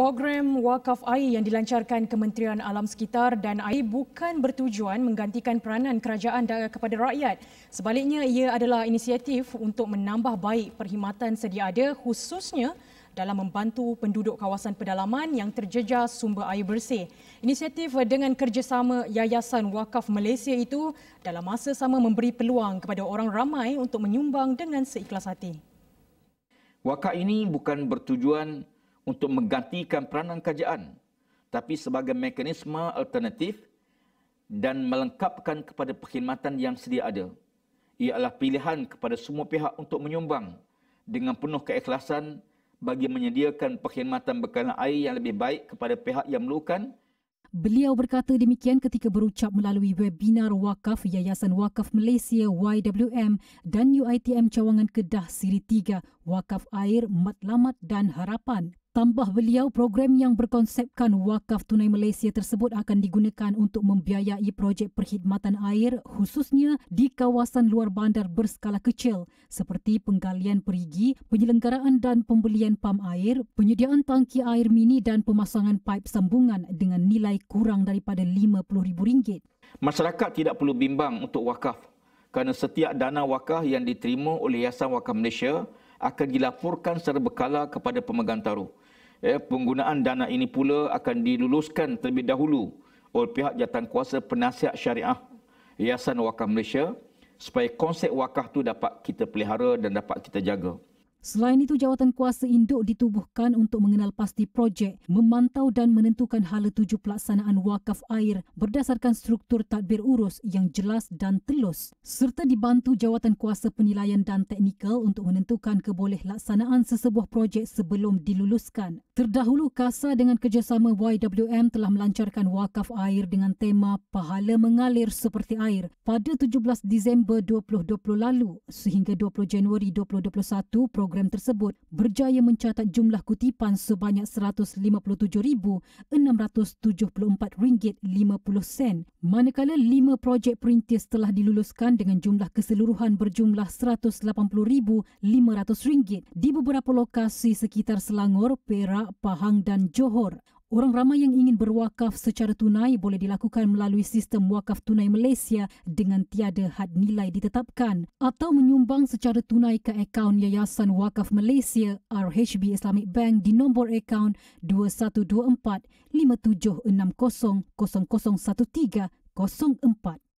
Program wakaf air yang dilancarkan Kementerian Alam Sekitar dan Air bukan bertujuan menggantikan peranan kerajaan kepada rakyat. Sebaliknya, ia adalah inisiatif untuk menambah baik perkhidmatan sedia ada, khususnya dalam membantu penduduk kawasan pedalaman yang terjejas sumber air bersih. Inisiatif dengan kerjasama Yayasan Wakaf Malaysia itu dalam masa sama memberi peluang kepada orang ramai untuk menyumbang dengan seikhlas hati. Wakaf ini bukan bertujuan untuk menggantikan peranan kerajaan, tapi sebagai mekanisme alternatif dan melengkapkan kepada perkhidmatan yang sedia ada. Ia adalah pilihan kepada semua pihak untuk menyumbang dengan penuh keikhlasan bagi menyediakan perkhidmatan bekalan air yang lebih baik kepada pihak yang memerlukan. Beliau berkata demikian ketika berucap melalui webinar Wakaf Yayasan Wakaf Malaysia YWM dan UiTM Cawangan Kedah Siri 3 Wakaf Air, Matlamat dan Harapan. Tambah beliau, program yang berkonsepkan Wakaf Tunai Malaysia tersebut akan digunakan untuk membiayai projek perkhidmatan air khususnya di kawasan luar bandar berskala kecil seperti penggalian perigi, penyelenggaraan dan pembelian pam air, penyediaan tangki air mini dan pemasangan paip sambungan dengan nilai kurang daripada RM50,000. Masyarakat tidak perlu bimbang untuk wakaf kerana setiap dana wakaf yang diterima oleh Yayasan Wakaf Malaysia akan dilaporkan secara berkala kepada pemegang taruh. Penggunaan dana ini pula akan diluluskan terlebih dahulu oleh pihak jawatankuasa penasihat syariah Yayasan Wakaf Malaysia supaya konsep wakaf itu dapat kita pelihara dan dapat kita jaga. Selain itu, jawatankuasa induk ditubuhkan untuk mengenal pasti projek, memantau dan menentukan hala tuju pelaksanaan wakaf air berdasarkan struktur tadbir urus yang jelas dan telus, serta dibantu jawatankuasa penilaian dan teknikal untuk menentukan kebolehlatsanaan sesebuah projek sebelum diluluskan. Terdahulu, KASA dengan kerjasama YWM telah melancarkan wakaf air dengan tema Pahala Mengalir Seperti Air pada 17 Disember 2020 lalu sehingga 20 Januari 2021. Program tersebut berjaya mencatat jumlah kutipan sebanyak RM607,674.50, manakala 5 projek perintis telah diluluskan dengan jumlah keseluruhan berjumlah RM180,500 di beberapa lokasi sekitar Selangor, Perak, Pahang dan Johor. Orang ramai yang ingin berwakaf secara tunai boleh dilakukan melalui sistem Wakaf Tunai Malaysia dengan tiada had nilai ditetapkan atau menyumbang secara tunai ke akaun Yayasan Wakaf Malaysia RHB Islamic Bank di nombor akaun 2124 5760 001304.